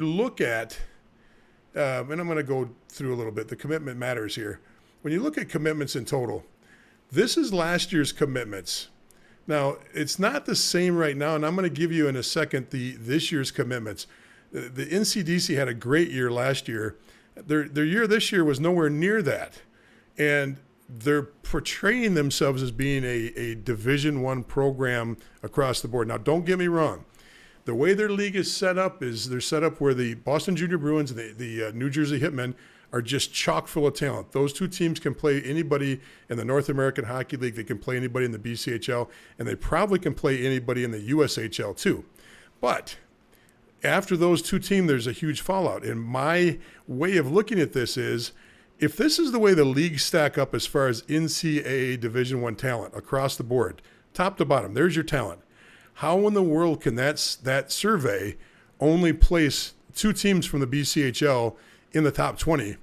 look at, and I'm going to go through a little bit, the commitment matters here. When you look at commitments in total, this is last year's commitments. Now, it's not the same right now, and I'm going to give you in a second this year's commitments. The NCDC had a great year last year. Their year this year was nowhere near that. And they're portraying themselves as being a Division I program across the board. Now, don't get me wrong. The way their league is set up is they're set up where the Boston Junior Bruins and the New Jersey Hitmen are just chock full of talent. Those two teams can play anybody in the North American Hockey League. They can play anybody in the BCHL, and they probably can play anybody in the USHL too. But after those two teams, there's a huge fallout. And my way of looking at this is, if this is the way the leagues stack up as far as NCAA Division I talent across the board, top to bottom, there's your talent. How in the world can that survey only place two teams from the BCHL in the top 20?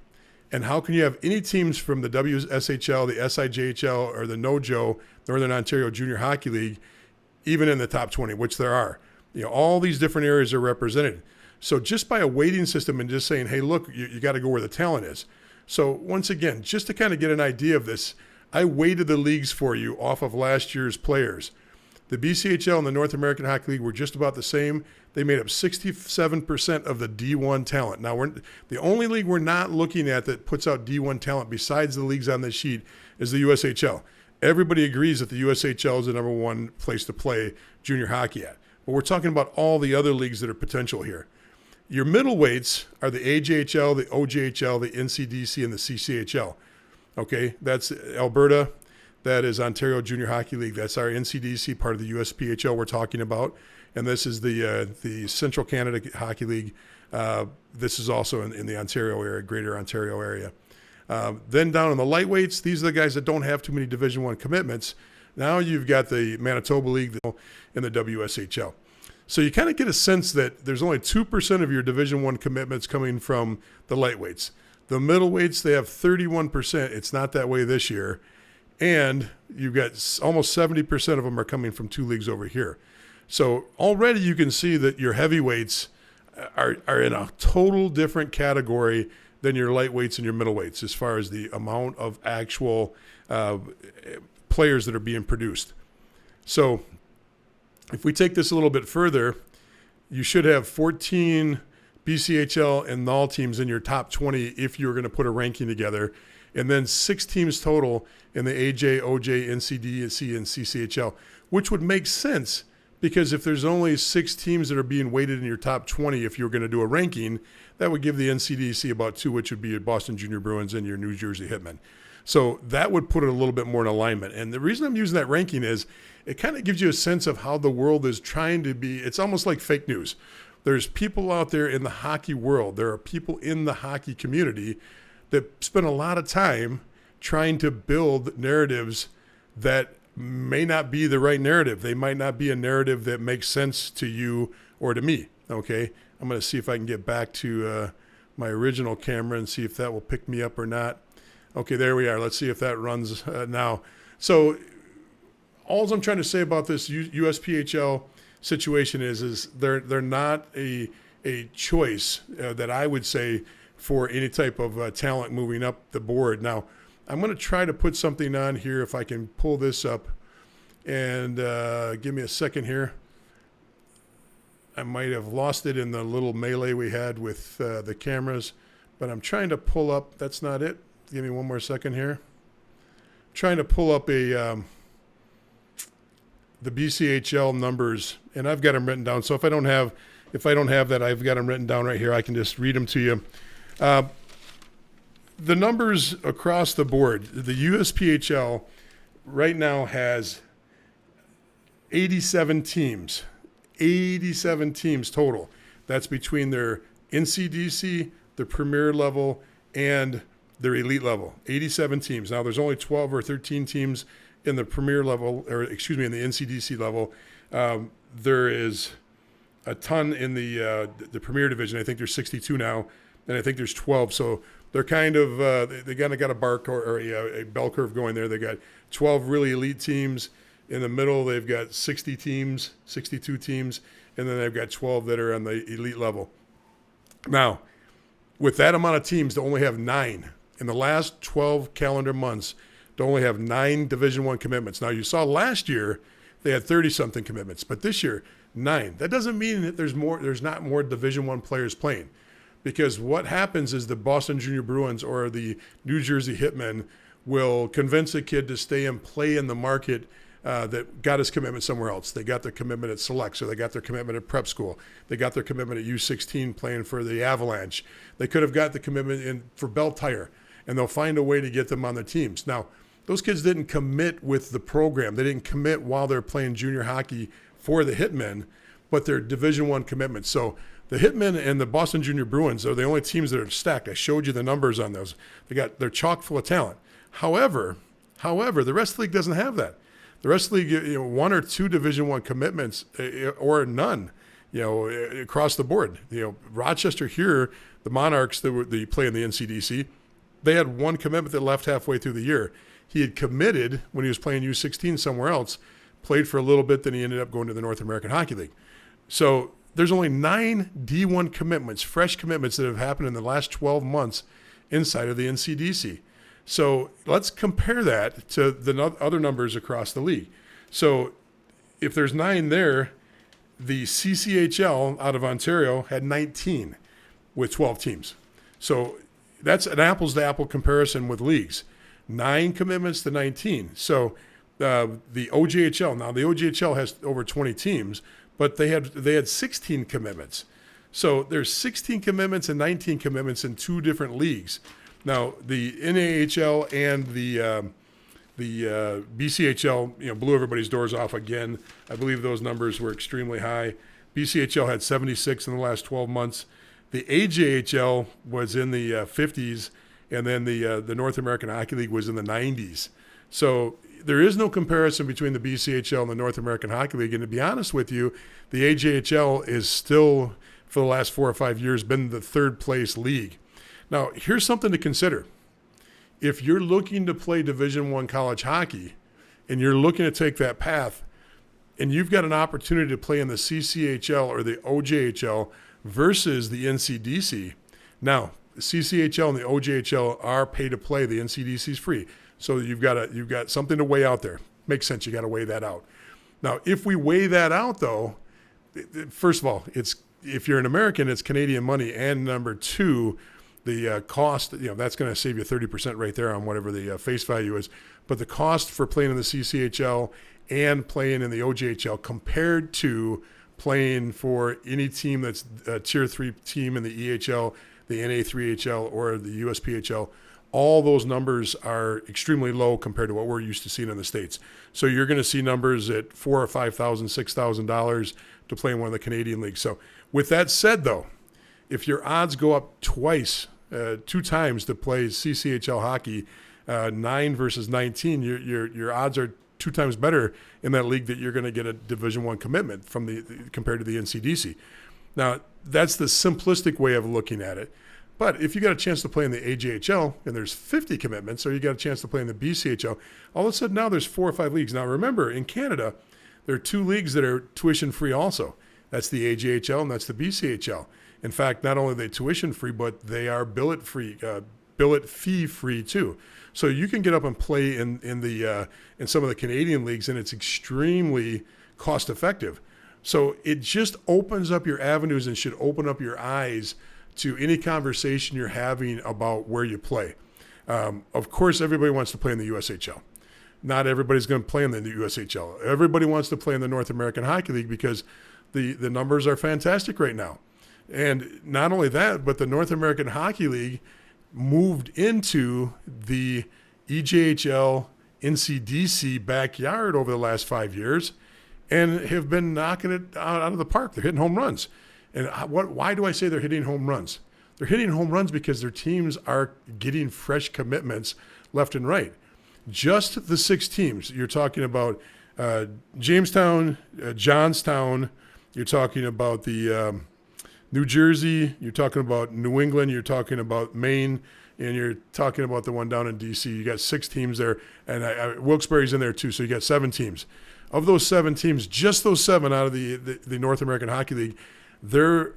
And how can you have any teams from the WSHL, the SIJHL, or the NOJO, Northern Ontario Junior Hockey League, even in the top 20, which there are? All these different areas are represented. So just by a weighting system and just saying, hey, look, you got to go where the talent is. So once again, just to kind of get an idea of this, I weighted the leagues for you off of last year's players. The BCHL and the North American Hockey League were just about the same. They made up 67% of the D1 talent. Now, the only league we're not looking at that puts out D1 talent besides the leagues on this sheet is the USHL. Everybody agrees that the USHL is the number one place to play junior hockey at. But we're talking about all the other leagues that are potential here. Your middleweights are the AJHL, the OJHL, the NCDC, and the CCHL. Okay, that's Alberta. That is Ontario Junior Hockey League. That's our NCDC, part of the USPHL we're talking about. And this is the Central Canada Hockey League. This is also in the Ontario area, Greater Ontario area. Then down in the lightweights, these are the guys that don't have too many Division I commitments. Now you've got the Manitoba League and the WSHL. So you kind of get a sense that there's only 2% of your Division I commitments coming from the lightweights. The middleweights, they have 31%. It's not that way this year. And you've got almost 70% of them are coming from two leagues over here. So already you can see that your heavyweights are in a total different category than your lightweights and your middleweights as far as the amount of actual players that are being produced. So if we take this a little bit further, you should have 14 BCHL and NOL teams in your top 20 if you were going to put a ranking together, and then 6 teams total in the AJ, OJ, NCDC, and CCHL, which would make sense because if there's only 6 teams that are being weighted in your top 20, if you were going to do a ranking, that would give the NCDC about 2, which would be your Boston Junior Bruins and your New Jersey Hitmen. So that would put it a little bit more in alignment. And the reason I'm using that ranking is it kind of gives you a sense of how the world is trying to be. It's almost like fake news. There's people out there in the hockey world. There are people in the hockey community that spend a lot of time trying to build narratives that may not be the right narrative. They might not be a narrative that makes sense to you or to me, okay? I'm going to see if I can get back to my original camera and see if that will pick me up or not. Okay, there we are. Let's see if that runs now. So all I'm trying to say about this USPHL situation is they're not a choice that I would say for any type of talent moving up the board. Now, I'm going to try to put something on here if I can pull this up. And give me a second here. I might have lost it in the little melee we had with the cameras, but I'm trying to pull up. That's not it. Give me one more second here. Trying to pull up the BCHL numbers, and I've got them written down. So if I don't have that, I've got them written down right here. I can just read them to you. The numbers across the board, the USPHL right now has 87 teams. 87 teams total. That's between their NCDC, the premier level, and their elite level. 87 teams. Now, there's only 12 or 13 teams in the premier level, in the NCDC level. There is a ton in the premier division. I think there's 62 now, and I think there's 12. So they're kind of they kind of got a a bell curve going there. They got 12 really elite teams. In the middle, they've got 60 teams, 62 teams, and then they've got 12 that are on the elite level. Now, with that amount of teams to only have 9 in the last 12 calendar months, to only have 9 Division I commitments. Now, you saw last year they had 30-something commitments, but this year 9. That doesn't mean that there's not more Division I players playing, because what happens is the Boston Junior Bruins or the New Jersey Hitmen will convince a kid to stay and play in the market that got his commitment somewhere else. They got their commitment at Select, so they got their commitment at prep school. They got their commitment at U16 playing for the Avalanche. They could have got the commitment for Bell Tire, and they'll find a way to get them on their teams. Now, those kids didn't commit with the program. They didn't commit while they're playing junior hockey for the Hitmen, but they're Division I commitments. So the Hitmen and the Boston Junior Bruins are the only teams that are stacked. I showed you the numbers on those. They're chock full of talent. However, the rest of the league doesn't have that. The rest of the league, 1 or 2 Division I commitments, or none, across the board. Rochester here, the Monarchs that play in the NCDC, they had 1 commitment that left halfway through the year. He had committed when he was playing U16 somewhere else, played for a little bit, then he ended up going to the North American Hockey League. So there's only 9 D1 commitments, fresh commitments that have happened in the last 12 months inside of the NCDC. So let's compare that to the other numbers across the league. So if there's 9 there, the CCHL out of Ontario had 19 with 12 teams. So that's an apples-to-apple comparison with leagues. 9 commitments to 19. So the OJHL, now the OJHL has over 20 teams, but they had 16 commitments. So there's 16 commitments and 19 commitments in 2 different leagues. Now, the NAHL and the BCHL, blew everybody's doors off again. I believe those numbers were extremely high. BCHL had 76 in the last 12 months. The AJHL was in the 50s, and then the North American Hockey League was in the 90s. So there is no comparison between the BCHL and the North American Hockey League. And to be honest with you, the AJHL is still, for the last 4 or 5 years, been the 3rd place league. Now, here's something to consider. If you're looking to play Division I college hockey and you're looking to take that path, and you've got an opportunity to play in the CCHL or the OJHL versus the NCDC, now, the CCHL and the OJHL are pay to play. The NCDC is free. So you've got something to weigh out there. Makes sense. You got to weigh that out. Now, if we weigh that out, though, first of all, if you're an American, it's Canadian money, and number 2, the cost, that's going to save you 30% right there on whatever the face value is. But the cost for playing in the CCHL and playing in the OJHL compared to playing for any team that's a Tier 3 team in the EHL, the NA3HL, or the USPHL, all those numbers are extremely low compared to what we're used to seeing in the States. So you're going to see numbers at $4,000 or $5,000, $6,000 to play in one of the Canadian leagues. So with that said, though, if your odds go up twice, 2 times to play CCHL hockey, 9 versus 19, your odds are 2 times better in that league that you're going to get a Division I commitment compared to the NCDC. Now, that's the simplistic way of looking at it. But if you got a chance to play in the AJHL and there's 50 commitments, or you got a chance to play in the BCHL, all of a sudden now there's 4 or 5 leagues. Now, remember, in Canada, there are 2 leagues that are tuition free also. That's the AJHL and that's the BCHL. In fact, not only are they tuition free, but they are billet fee free too. So you can get up and play in some of the Canadian leagues, and it's extremely cost effective. So it just opens up your avenues and should open up your eyes to any conversation you're having about where you play. Of course, everybody wants to play in the USHL. Not everybody's going to play in the USHL. Everybody wants to play in the North American Hockey League because the numbers are fantastic right now. And not only that, but the North American Hockey League moved into the EJHL NCDC backyard over the last 5 years and have been knocking it out of the park. They're hitting home runs. And why do I say they're hitting home runs? They're hitting home runs because their teams are getting fresh commitments left and right. Just the 6 teams. You're talking about Jamestown, Johnstown. You're talking about the New Jersey. You're talking about New England. You're talking about Maine. And you're talking about the one down in D.C. You got 6 teams there. And Wilkes-Barre's in there too. So you got 7 teams. Of those 7 teams, just those 7 out of the North American Hockey League, they're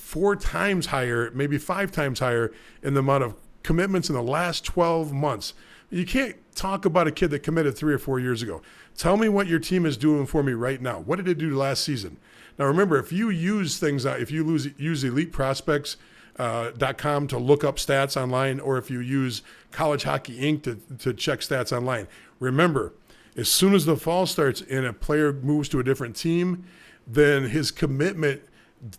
4 times higher, maybe 5 times higher in the amount of commitments in the last 12 months. You can't talk about a kid that committed 3 or 4 years ago. Tell me what your team is doing for me right now. What did it do last season? Now, remember, if you use things, if you use EliteProspects.com to look up stats online, or if you use College Hockey Inc. to check stats online, remember, as soon as the fall starts and a player moves to a different team, then his commitment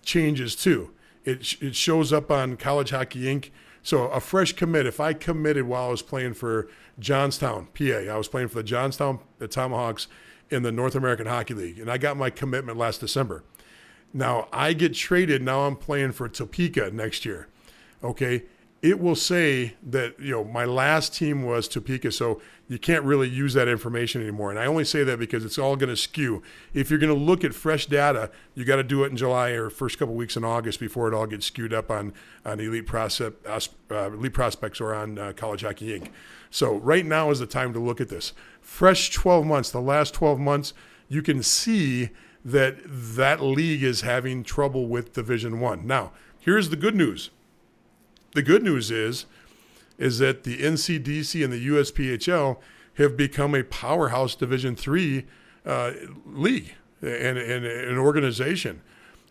changes too. It shows up on College Hockey Inc. So a fresh commit, if I committed while I was playing for Johnstown, PA, I was playing for the Tomahawks in the North American Hockey League, and I got my commitment last December. Now I get traded. Now I'm playing for Topeka next year. Okay, it will say that my last team was Topeka, so you can't really use that information anymore. And I only say that because it's all going to skew. If you're going to look at fresh data, you got to do it in July or first couple weeks in August before it all gets skewed up on Elite Prospects or on College Hockey Inc. So right now is the time to look at this. Fresh 12 months, the last 12 months, you can see that league is having trouble with Division I. Now, here's the good news. The good news is that the NCDC and the USPHL have become a powerhouse Division III league and an organization.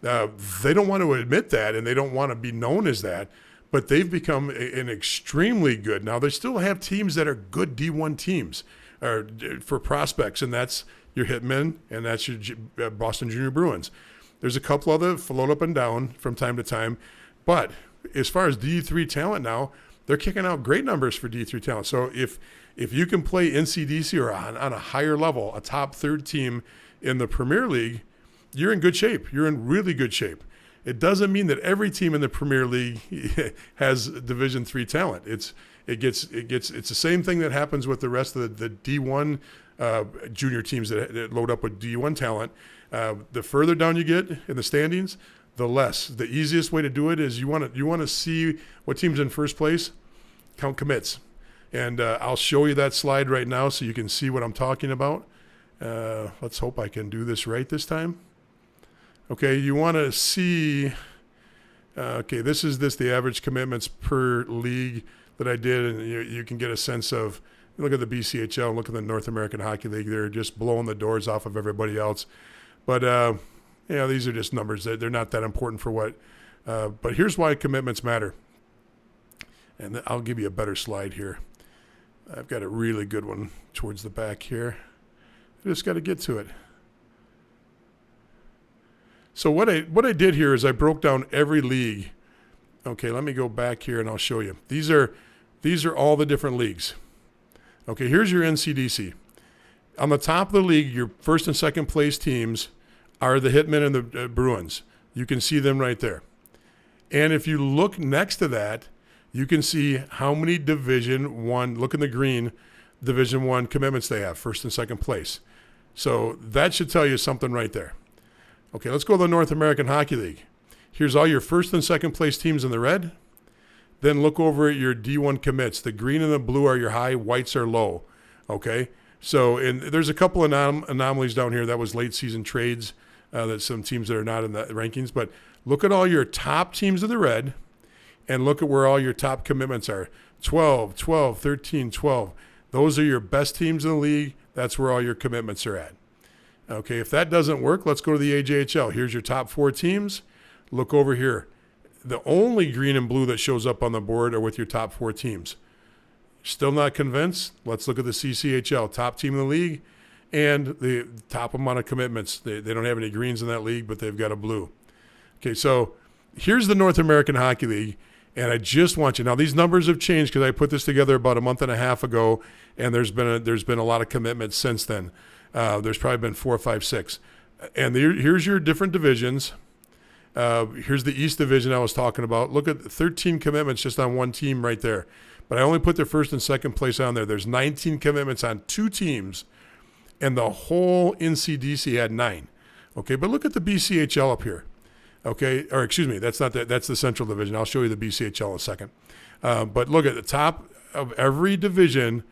They don't want to admit that, and they don't want to be known as that, but they've become an extremely good. Now, they still have teams that are good D1 teams for prospects, and that's your Hitmen, and that's your Boston Junior Bruins. There's a couple other float up and down from time to time, but as far as D3 talent now, they're kicking out great numbers for D3 talent. So if you can play NCDC or on a higher level, a top third team in the Premier League, you're in good shape. You're in really good shape. It doesn't mean that every team in the Premier League has Division III talent. It's the same thing that happens with the rest of the D1 junior teams that load up with D1 talent. The further down you get in the standings, the less. The easiest way to do it is you want to see what team's in first place, count commits. And I'll show you that slide right now so you can see what I'm talking about. Let's hope I can do this right this time. Okay, you want to see, this is the average commitments per league that I did, and you can get a sense of, look at the BCHL, look at the North American Hockey League. They're just blowing the doors off of everybody else. But, these are just numbers. They're not that important for what. But here's why commitments matter. And I'll give you a better slide here. I've got a really good one towards the back here. I just got to get to it. So what I did here is I broke down every league. Okay, let me go back here and I'll show you. These are all the different leagues. Okay, here's your NCDC. On the top of the league, your first and second place teams are the Hitmen and the Bruins. You can see them right there. And if you look next to that, you can see how many Division I, look in the green, Division I commitments they have, first and second place. So that should tell you something right there. Okay, let's go to the North American Hockey League. Here's all your first and second place teams in the red. Then look over at your D1 commits. The green and the blue are your high, whites are low. Okay, so and there's a couple of anomalies down here. That was late season trades, that some teams that are not in the rankings. But look at all your top teams in the red and look at where all your top commitments are. 12, 12, 13, 12. Those are your best teams in the league. That's where all your commitments are at. Okay, if that doesn't work, let's go to the AJHL. Here's your top 4 teams. Look over here. The only green and blue that shows up on the board are with your top 4 teams. Still not convinced? Let's look at the CCHL, top team in the league, and the top amount of commitments. They don't have any greens in that league, but they've got a blue. Okay, so here's the North American Hockey League, and I just want you, now these numbers have changed because I put this together about a month and a half ago, and there's been a lot of commitments since then. There's probably been 4, 5, 6. And here's your different divisions. Here's the East Division I was talking about. Look at 13 commitments just on one team right there. But I only put their first and second place on there. There's 19 commitments on 2 teams, and the whole NCDC had 9. Okay, but look at the BCHL up here. Okay, or excuse me, that's not that. That's the Central Division. I'll show you the BCHL in a second. But look at the top of every division.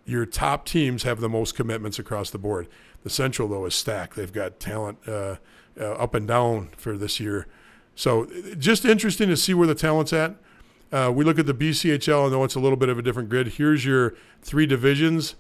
Your top teams have the most commitments across the board. The Central, though, is stacked. They've got talent up and down for this year. So just interesting to see where the talent's at. We look at the BCHL. I know it's a little bit of a different grid. Here's your 3 divisions.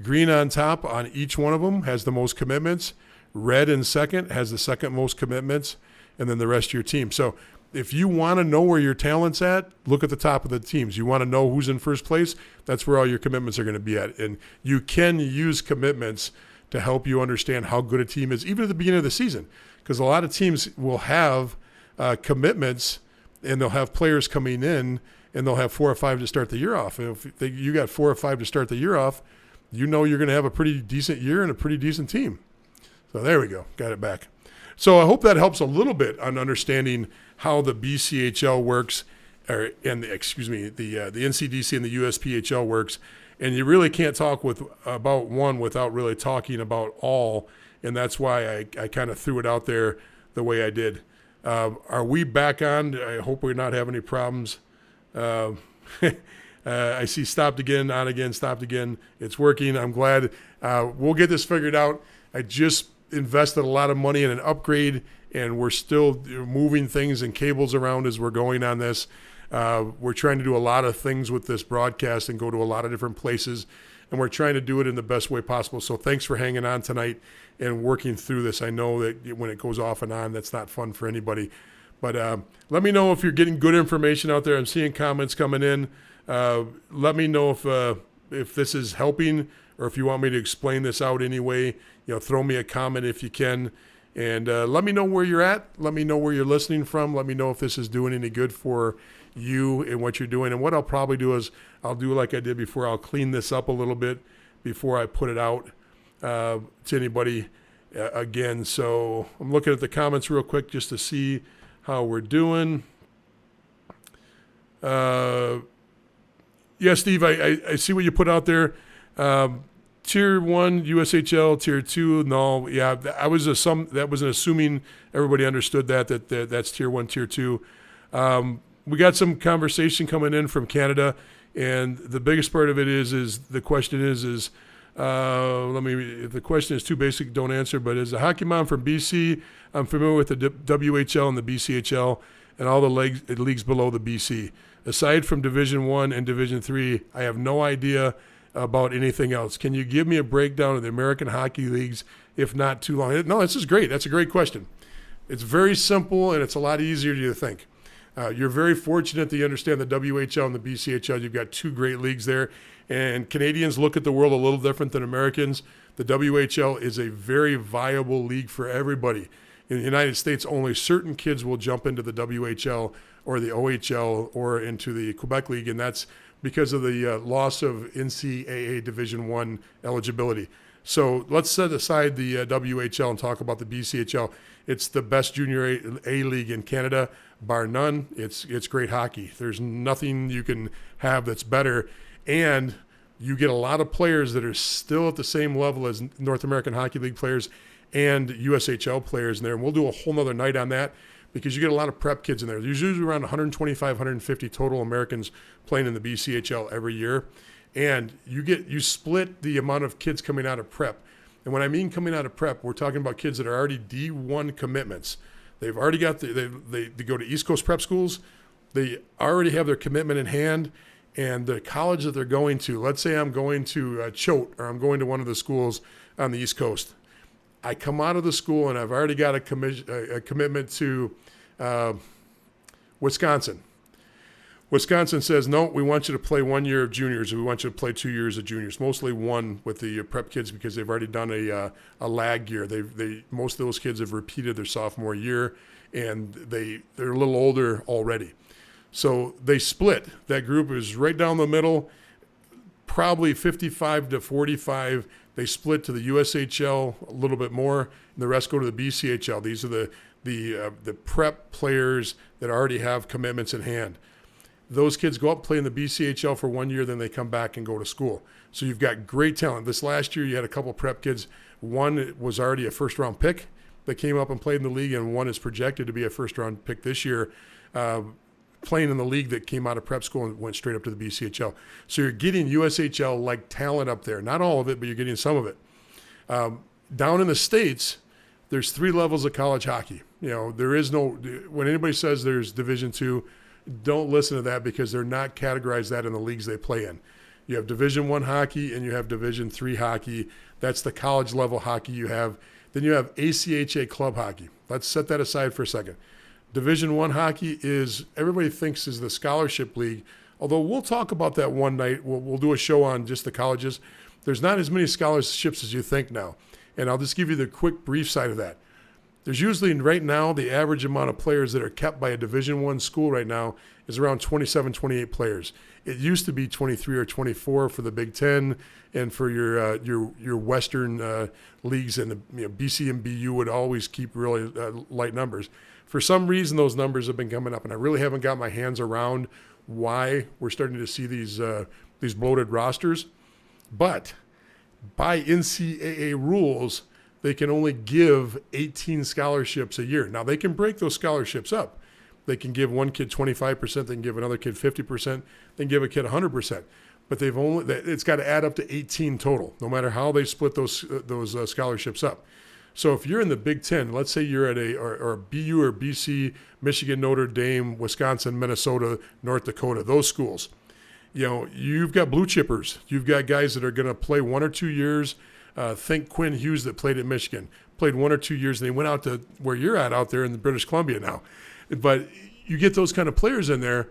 Green on top on each one of them has the most commitments. Red in second has the second most commitments, and then the rest of your team. So if you want to know where your talent's at, look at the top of the teams. You want to know who's in first place, that's where all your commitments are going to be at. And you can use commitments to help you understand how good a team is, even at the beginning of the season, because a lot of teams will have commitments, and they'll have players coming in, and they'll have 4 or 5 to start the year off. And if you got 4 or 5 to start the year off, you know you're going to have a pretty decent year and a pretty decent team. So there we go. Got it back. So I hope that helps a little bit on understanding how the BCHL works, the NCDC and the USPHL works. And you really can't talk about one without really talking about all. And that's why I kind of threw it out there the way I did. Are we back on? I hope we're not having any problems. I see stopped again, on again, stopped again. It's working. I'm glad. We'll get this figured out. I just invested a lot of money in an upgrade, and we're still moving things and cables around as we're going on this. We're trying to do a lot of things with this broadcast and go to a lot of different places, and we're trying to do it in the best way possible. So thanks for hanging on tonight and working through this. I know that when it goes off and on, that's not fun for anybody. But let me know if you're getting good information out there. I'm seeing comments coming in. Let me know if this is helping, or if you want me to explain this out anyway. Throw me a comment if you can. And let me know where you're at. Let me know where you're listening from. Let me know if this is doing any good for you and what you're doing. And what I'll probably do is I'll do like I did before. I'll clean this up a little bit before I put it out to anybody again. So I'm looking at the comments real quick just to see how we're doing. Yeah, Steve, I see what you put out there. Tier 1, USHL, Tier 2, no. Yeah, that was an assuming everybody understood that's Tier 1, Tier 2. We got some conversation coming in from Canada, and the biggest part of it is the question is if the question is too basic, don't answer, but as a hockey mom from BC, I'm familiar with the WHL and the BCHL and all the leagues below the BC. Aside from Division 1 and Division 3, I have no idea about anything else. Can you give me a breakdown of the American hockey leagues, if not too long? No, this is great. That's a great question. It's very simple, and it's a lot easier than you think. You're very fortunate that you understand the WHL and the BCHL. You've got 2 great leagues there, and Canadians look at the world a little different than Americans. The WHL is a very viable league for everybody. In the United States, only certain kids will jump into the WHL or the OHL or into the Quebec League, and that's because of the loss of NCAA Division I eligibility. So let's set aside the WHL and talk about the BCHL. It's the best junior A league in Canada, bar none. It's great hockey. There's nothing you can have that's better, and you get a lot of players that are still at the same level as North American Hockey League players and USHL players in there. And we'll do a whole nother night on that, because you get a lot of prep kids in there. There's usually around 125, 150 total Americans playing in the BCHL every year. And you split the amount of kids coming out of prep. And when I mean coming out of prep, we're talking about kids that are already D1 commitments. They've already got they go to East Coast prep schools. They already have their commitment in hand, and the college that they're going to, let's say I'm going to Choate, or I'm going to one of the schools on the East Coast. I come out of the school and I've already got a commitment to Wisconsin. Wisconsin says, no, we want you to play 1 year of juniors, or we want you to play 2 years of juniors, mostly one with the prep kids, because they've already done a lag year. Most of those kids have repeated their sophomore year, and they're a little older already. So they split. That group is right down the middle, probably 55 to 45. They split to the USHL a little bit more, and the rest go to the BCHL. These are the prep players that already have commitments in hand. Those kids go up, play in the BCHL for 1 year, then they come back and go to school. So you've got great talent. This last year, you had a couple prep kids. One was already a first-round pick that came up and played in the league, and one is projected to be a first-round pick this year, playing in the league that came out of prep school and went straight up to the BCHL. So you're getting USHL-like talent up there. Not all of it, but you're getting some of it. Down in the States, there's 3 levels of college hockey. There is no, when anybody says there's Division II, don't listen to that because they're not categorized that in the leagues they play in. You have Division I hockey and you have Division III hockey. That's the college level hockey you have. Then you have ACHA club hockey. Let's set that aside for a second. Division I hockey is, everybody thinks is the scholarship league, although we'll talk about that one night. We'll do a show on just the colleges. There's not as many scholarships as you think now. And I'll just give you the quick brief side of that. There's usually, right now, the average amount of players that are kept by a Division I school right now is around 27, 28 players. It used to be 23 or 24 for the Big Ten and for your Western leagues, and the BC and BU would always keep really light numbers. For some reason, those numbers have been coming up, and I really haven't got my hands around why we're starting to see these bloated rosters. But by NCAA rules, they can only give 18 scholarships a year. Now, they can break those scholarships up. They can give one kid 25%, they can give another kid 50%, they can give a kid 100%. But it's got to add up to 18 total, no matter how they split those scholarships up. So if you're in the Big Ten, let's say you're at or BU or BC, Michigan, Notre Dame, Wisconsin, Minnesota, North Dakota, those schools, you've got blue chippers. You've got guys that are going to play 1 or 2 years. Think Quinn Hughes that played at Michigan, played 1 or 2 years, and they went out to where you're at out there in the British Columbia now. But you get those kind of players in there,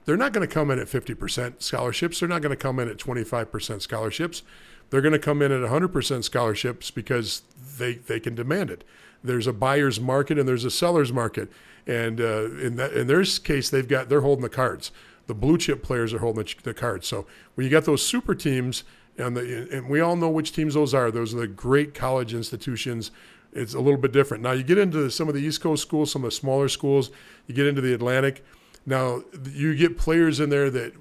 they're not going to come in at 50% scholarships. They're not going to come in at 25% scholarships. They're going to come in at 100% scholarships because they can demand it. There's a buyer's market and there's a seller's market. And in their case, they're holding the cards. The blue chip players are holding the cards. So when you got those super teams, and we all know which teams those are. Those are the great college institutions. It's a little bit different. Now you get into some of the East Coast schools, some of the smaller schools. You get into the Atlantic. Now you get players in there that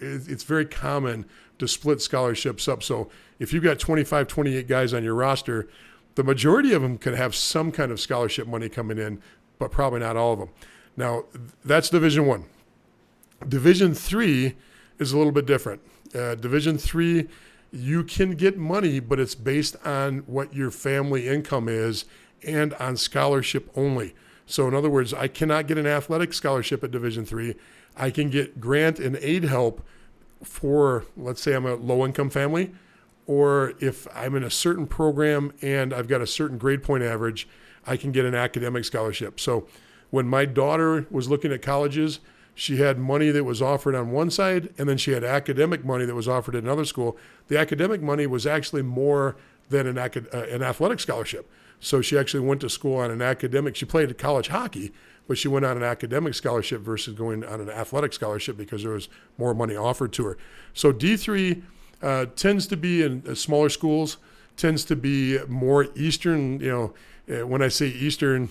it's very common to split scholarships up. So if you've got 25, 28 guys on your roster, the majority of them could have some kind of scholarship money coming in, but probably not all of them. Now that's Division I. Division III is a little bit different. Division III, you can get money, but it's based on what your family income is and on scholarship only. So in other words, I cannot get an athletic scholarship at Division III. I can get grant and aid help for, let's say I'm a low-income family, or if I'm in a certain program and I've got a certain grade point average, I can get an academic scholarship. So when my daughter was looking at colleges, she had money that was offered on one side, and then she had academic money that was offered at another school. The academic money was actually more than an athletic scholarship. So she actually went to school on an academic. She played college hockey, but she went on an academic scholarship versus going on an athletic scholarship because there was more money offered to her. So D3 tends to be in smaller schools, tends to be more Eastern. When I say Eastern,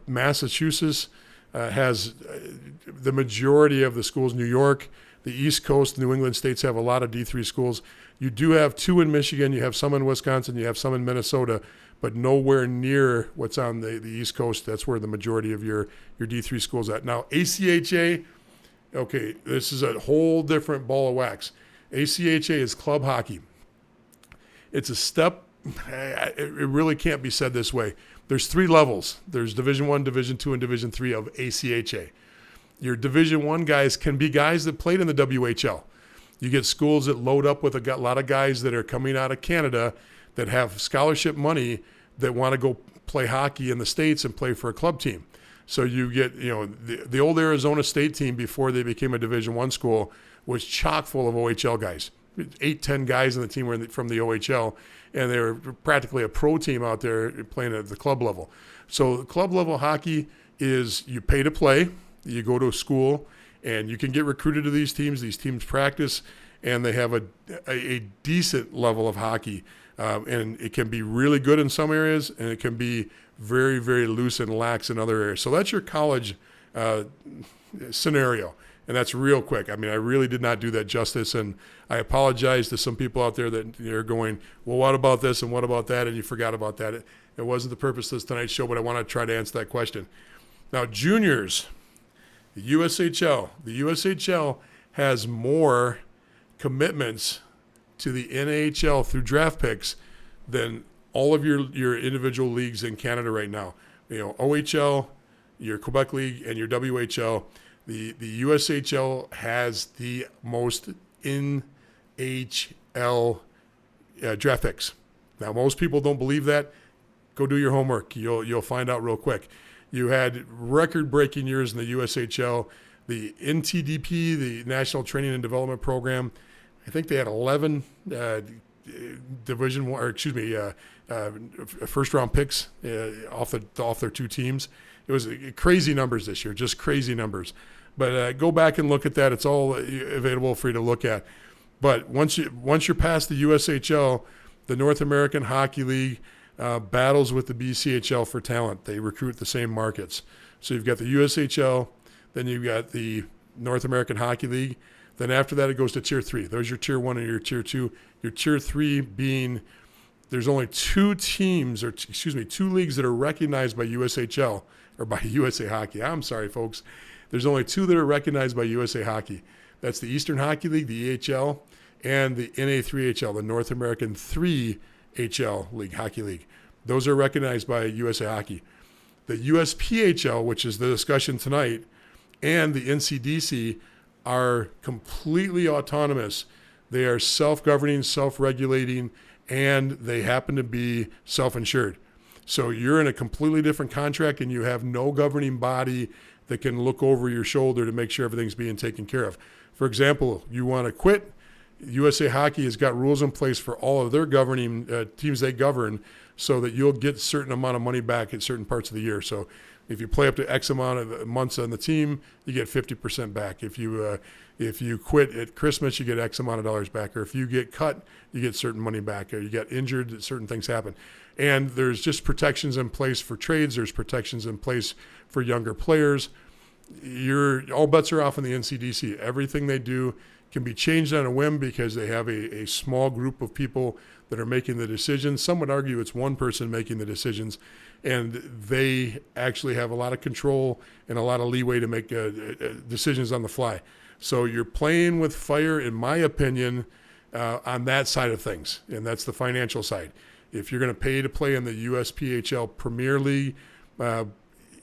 Massachusetts has the majority of the schools. New York, the East Coast, New England states have a lot of D3 schools. You do have 2 in Michigan, you have some in Wisconsin, you have some in Minnesota, but nowhere near what's on the East Coast. That's where the majority of your D3 schools are at. Now, ACHA, okay, this is a whole different ball of wax. ACHA is club hockey. It's a step, it really can't be said this way. There's 3 levels. There's Division I, Division II, and Division III of ACHA. Your Division I guys can be guys that played in the WHL. You get schools that load up with a lot of guys that are coming out of Canada that have scholarship money that want to go play hockey in the States and play for a club team. So you get, the old Arizona State team before they became a Division I school was chock full of OHL guys. 8-10 guys on the team were from the OHL, and they were practically a pro team out there playing at the club level. So club level hockey is you pay to play, you go to a school, and you can get recruited to these teams. These teams practice, and they have a decent level of hockey. And it can be really good in some areas, and it can be very, very loose and lax in other areas. So that's your college scenario. And that's real quick. I mean, I really did not do that justice, and I apologize to some people out there that are going, well, what about this and what about that, and you forgot about that. It wasn't the purpose of tonight's show, but I want to try to answer that question. Now, juniors, the USHL has more commitments to the NHL through draft picks than all of your individual leagues in Canada right now. OHL, your Quebec League, and your WHL. The USHL has the most NHL draft picks. Now, most people don't believe that. Go do your homework. You'll find out real quick. You had record-breaking years in the USHL. The NCDC, the National Training and Development Program, I think they had 11 first-round picks off their two teams. It was crazy numbers this year, just crazy numbers. But go back and look at that. It's all available for you to look at. But once you're past the USHL, the North American Hockey League battles with the BCHL for talent. They recruit the same markets. So you've got the USHL, then you've got the North American Hockey League. Then after that, it goes to Tier 3. There's your Tier 1 and your Tier 2. Your Tier 3 being there's only two leagues that are recognized by USHL or by USA Hockey. I'm sorry, folks. There's only two that are recognized by USA Hockey. That's the Eastern Hockey League, the EHL, and the NA3HL, the North American 3HL League, Hockey League. Those are recognized by USA Hockey. The USPHL, which is the discussion tonight, and the NCDC are completely autonomous. They are self-governing, self-regulating, and they happen to be self-insured. So you're in a completely different contract and you have no governing body that can look over your shoulder to make sure everything's being taken care of. For example, you want to quit, USA Hockey has got rules in place for all of their governing teams they govern so that you'll get a certain amount of money back at certain parts of the year. So if you play up to X amount of months on the team, you get 50% back. If you quit at Christmas, you get X amount of dollars back. Or if you get cut, you get certain money back. Or you get injured, certain things happen. And there's just protections in place for trades. There's protections in place for younger players. All bets are off in the NCDC. Everything they do can be changed on a whim because they have a small group of people that are making the decisions. Some would argue it's one person making the decisions, and they actually have a lot of control and a lot of leeway to make decisions on the fly. So you're playing with fire, in my opinion, on that side of things, and that's the financial side. If you're going to pay to play in the USPHL Premier League,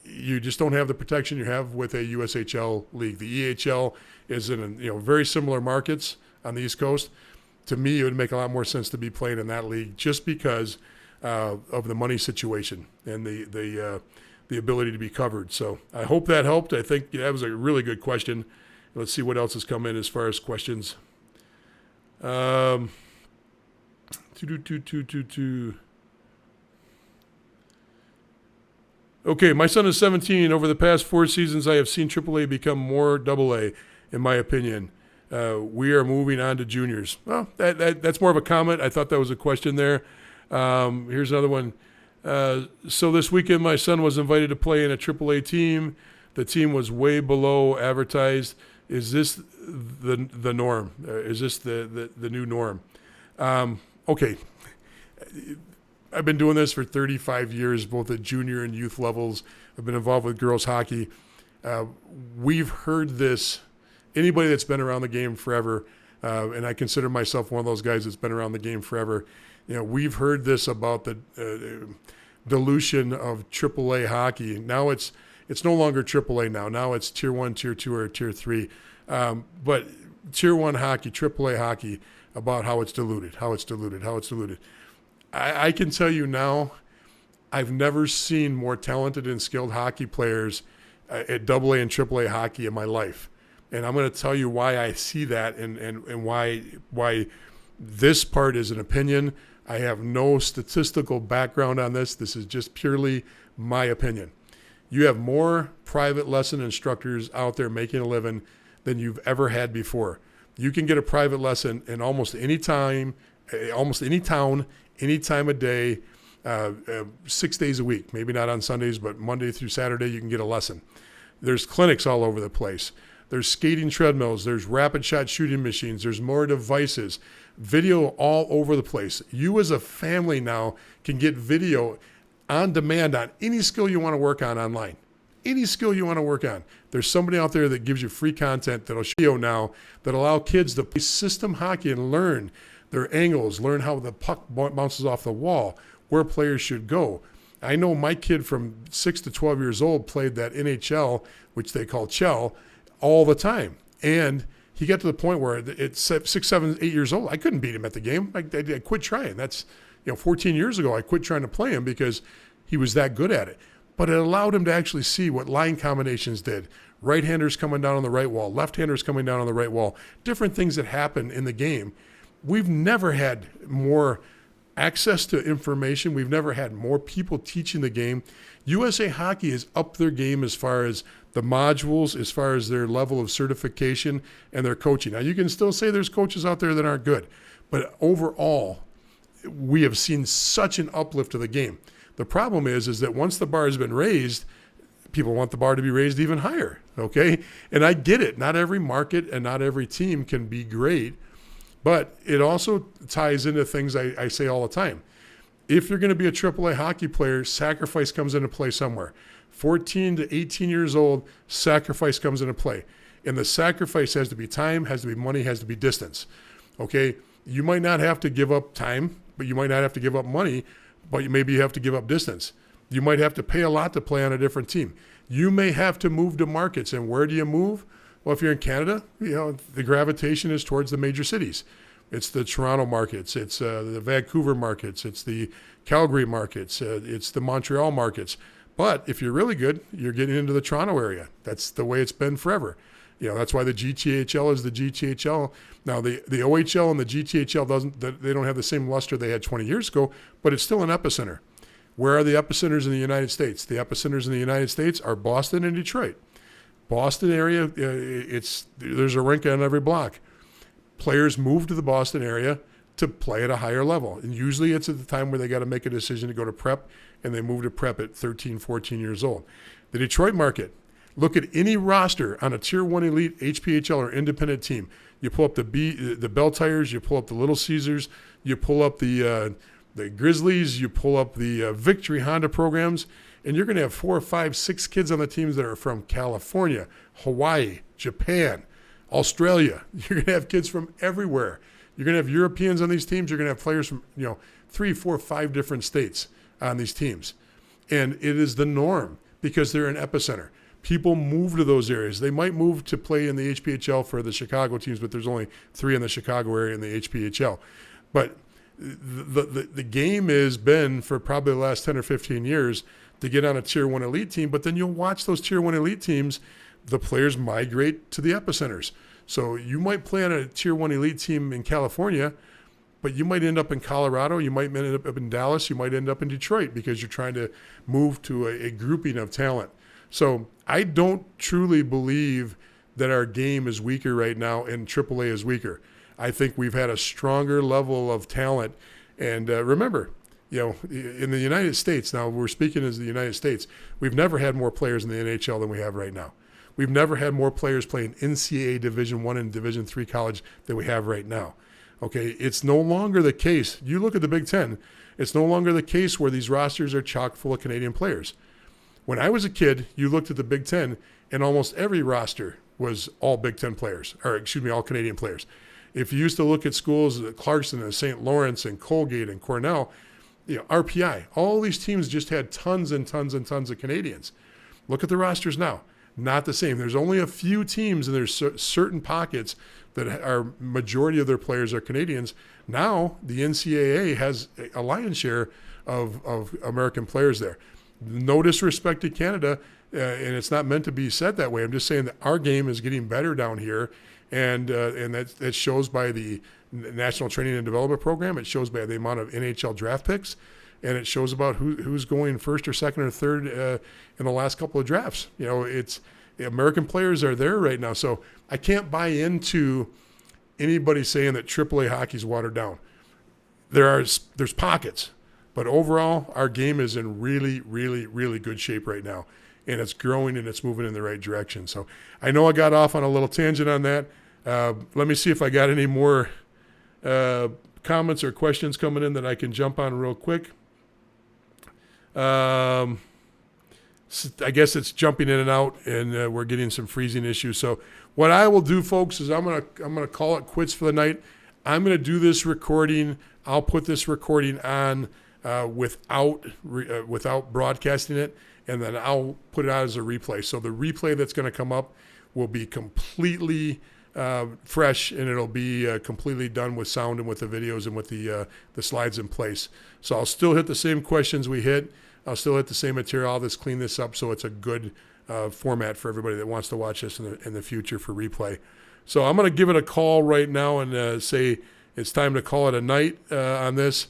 you just don't have the protection you have with a USHL league. The EHL is in very similar markets on the East Coast. To me, it would make a lot more sense to be playing in that league just because of the money situation and the ability to be covered. So I hope that helped. I think that was a really good question. Let's see what else has come in as far as questions. Okay, my son is 17. Over the past 4 seasons, I have seen AAA become more AA, in my opinion. We are moving on to juniors. Well, that's more of a comment. I thought that was a question there. Here's another one. So this weekend, my son was invited to play in a AAA team. The team was way below advertised. Is this the norm? Is this the new norm? Okay. I've been doing this for 35 years, both at junior and youth levels. I've been involved with girls hockey. We've heard this. Anybody that's been around the game forever, and I consider myself one of those guys that's been around the game forever, we've heard this about the dilution of AAA hockey. Now it's no longer AAA now. Now it's Tier 1, Tier 2, or Tier 3. But Tier 1 hockey, AAA hockey, about how it's diluted. I can tell you now, I've never seen more talented and skilled hockey players at AA and AAA hockey in my life. And I'm going to tell you why I see that and why this part is an opinion. I have no statistical background on this. This is just purely my opinion. You have more private lesson instructors out there making a living than you've ever had before. You can get a private lesson in almost any time, almost any town, any time of day, 6 days a week. Maybe not on Sundays, but Monday through Saturday you can get a lesson. There's clinics all over the place. There's skating treadmills. There's rapid shot shooting machines. There's more devices. Video all over the place. You as a family now can get video on demand on any skill you want to work on online. Any skill you want to work on. There's somebody out there that gives you free content that'll show you now that allow kids to play system hockey and learn their angles, learn how the puck bounces off the wall, where players should go. I know my kid from 6 to 12 years old played that NHL, which they call Chell, all the time. And he got to the point where it's 6, 7, 8 years old. I couldn't beat him at the game. I quit trying. That's, 14 years ago, I quit trying to play him because he was that good at it. But it allowed him to actually see what line combinations did. Right-handers coming down on the right wall, left-handers coming down on the right wall, different things that happen in the game. We've never had more access to information. We've never had more people teaching the game. USA Hockey has upped their game as far as the modules, as far as their level of certification and their coaching. Now, you can still say there's coaches out there that aren't good, but overall, we have seen such an uplift of the game. The problem is that once the bar has been raised, people want the bar to be raised even higher, okay? And I get it. Not every market and not every team can be great, but it also ties into things I say all the time. If you're going to be a AAA hockey player, sacrifice comes into play somewhere. 14 to 18 years old, sacrifice comes into play. And the sacrifice has to be time, has to be money, has to be distance, okay? You might not have to give up time, but you might not have to give up money, but maybe you have to give up distance. You might have to pay a lot to play on a different team. You may have to move to markets. And where do you move? Well, if you're in Canada, the gravitation is towards the major cities. It's the Toronto markets. It's the Vancouver markets. It's the Calgary markets. It's the Montreal markets. But if you're really good, you're getting into the Toronto area. That's the way it's been forever. That's why the GTHL is the GTHL. Now, the OHL and the GTHL they don't have the same luster they had 20 years ago, but it's still an epicenter. Where are the epicenters in the United States? The epicenters in the United States are Boston and Detroit. Boston area, there's a rink on every block. Players move to the Boston area to play at a higher level. And usually it's at the time where they got to make a decision to go to prep, and they move to prep at 13, 14 years old. The Detroit market, look at any roster on a Tier 1 Elite, HPHL, or independent team. You pull up the Bell Tires, you pull up the Little Caesars, you pull up the Grizzlies, you pull up the Victory Honda programs, and you're going to have 4, 5, 6 kids on the teams that are from California, Hawaii, Japan, Australia. You're going to have kids from everywhere. You're going to have Europeans on these teams. You're going to have players from 3, 4, 5 different states on these teams. And it is the norm because they're an epicenter. People move to those areas. They might move to play in the HPHL for the Chicago teams, but there's only 3 in the Chicago area in the HPHL. But the game has been for probably the last 10 or 15 years to get on a Tier 1 Elite team, but then you'll watch those Tier 1 Elite teams, the players migrate to the epicenters. So you might play on a Tier 1 Elite team in California, but you might end up in Colorado, you might end up in Dallas, you might end up in Detroit because you're trying to move to a grouping of talent. So I don't truly believe that our game is weaker right now and AAA is weaker. I think we've had a stronger level of talent. And remember, in the United States, now we're speaking as the United States, we've never had more players in the NHL than we have right now. We've never had more players playing NCAA Division I and Division III college than we have right now. Okay, it's no longer the case. You look at the Big Ten, it's no longer the case where these rosters are chock full of Canadian players. When I was a kid, you looked at the Big Ten, and almost every roster was all Big Ten players, all Canadian players. If you used to look at schools, Clarkson and St. Lawrence and Colgate and Cornell, RPI, all these teams just had tons and tons and tons of Canadians. Look at the rosters now. Not the same. There's only a few teams, and there's certain pockets that are majority of their players are Canadians. Now the NCAA has a lion's share of American players there. No disrespect to Canada, and it's not meant to be said that way. I'm just saying that our game is getting better down here, and that shows by the National Training and Development Program. It shows by the amount of NHL draft picks, and it shows about who's going first or second or third in the last couple of drafts. It's American players are there right now. So I can't buy into anybody saying that AAA hockey's watered down. There's pockets, but overall our game is in really, really, really good shape right now, and it's growing and it's moving in the right direction. So I know I got off on a little tangent on that. Let me see if I got any more comments or questions coming in that I can jump on real quick. I guess it's jumping in and out, and we're getting some freezing issues. So what I will do, folks, is I'm gonna call it quits for the night. I'm gonna do this recording. I'll put this recording on without broadcasting it, and then I'll put it out as a replay. So the replay that's going to come up will be completely fresh, and it'll be completely done with sound and with the videos and with the slides in place. So I'll still hit the same questions we hit. I'll still hit the same material. I'll just clean this up so it's a good format for everybody that wants to watch this in the future for replay. So I'm going to give it a call right now and say it's time to call it a night on this.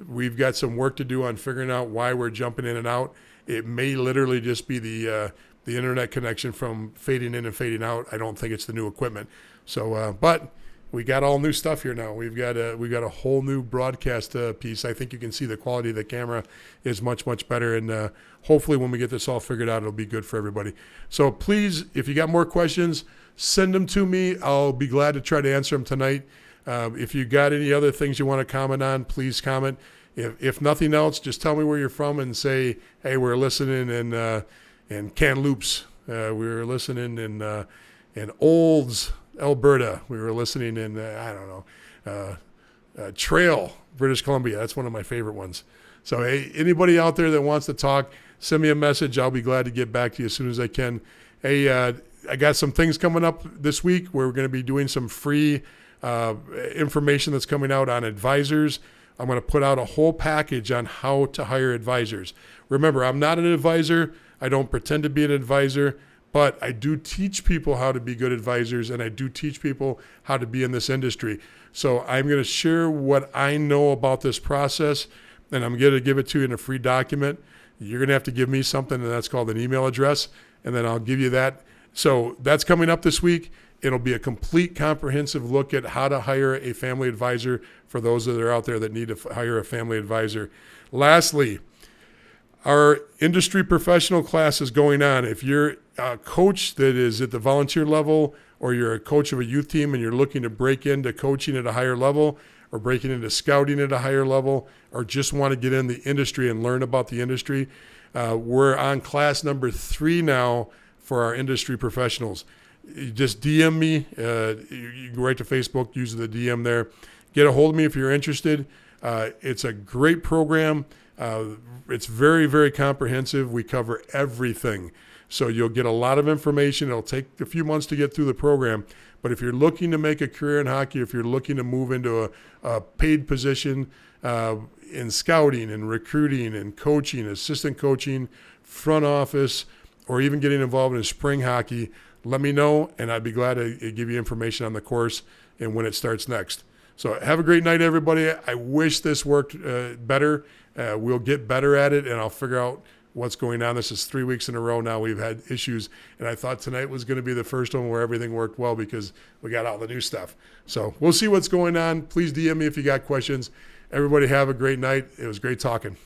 We've got some work to do on figuring out why we're jumping in and out. It may literally just be the internet connection from fading in and fading out. I don't think it's the new equipment. So, but we got all new stuff here now. We've got a whole new broadcast piece. I think you can see the quality of the camera is much, much better. And hopefully when we get this all figured out, it'll be good for everybody. So please, if you got more questions, send them to me. I'll be glad to try to answer them tonight. If you got any other things you want to comment on, please comment. If nothing else, just tell me where you're from and say, hey, we're listening in Kamloops. We were listening in Olds, Alberta. We were listening in, Trail, British Columbia. That's one of my favorite ones. So, hey, anybody out there that wants to talk, send me a message. I'll be glad to get back to you as soon as I can. Hey, I got some things coming up this week where we're going to be doing some free information that's coming out on advisors. I'm going to put out a whole package on how to hire advisors. Remember, I'm not an advisor. I don't pretend to be an advisor, but I do teach people how to be good advisors, and I do teach people how to be in this industry. So I'm going to share what I know about this process, and I'm going to give it to you in a free document. You're going to have to give me something, and that's called an email address, and then I'll give you that. So that's coming up this week. It'll be a complete comprehensive look at how to hire a family advisor for those that are out there that need to hire a family advisor. Lastly, our industry professional class is going on. If you're a coach that is at the volunteer level, or you're a coach of a youth team and you're looking to break into coaching at a higher level, or breaking into scouting at a higher level, or just want to get in the industry and learn about the industry, we're on class number 3 now for our industry professionals. You just DM me. You go right to Facebook, use the DM there. Get a hold of me if you're interested. It's a great program. It's very, very comprehensive. We cover everything. So you'll get a lot of information. It'll take a few months to get through the program. But if you're looking to make a career in hockey, if you're looking to move into a paid position in scouting and recruiting and coaching, assistant coaching, front office, or even getting involved in spring hockey, let me know, and I'd be glad to give you information on the course and when it starts next. So have a great night, everybody. I wish this worked better. We'll get better at it, and I'll figure out what's going on. This is 3 weeks in a row now we've had issues, and I thought tonight was going to be the first one where everything worked well because we got all the new stuff. So we'll see what's going on. Please DM me if you got questions. Everybody have a great night. It was great talking.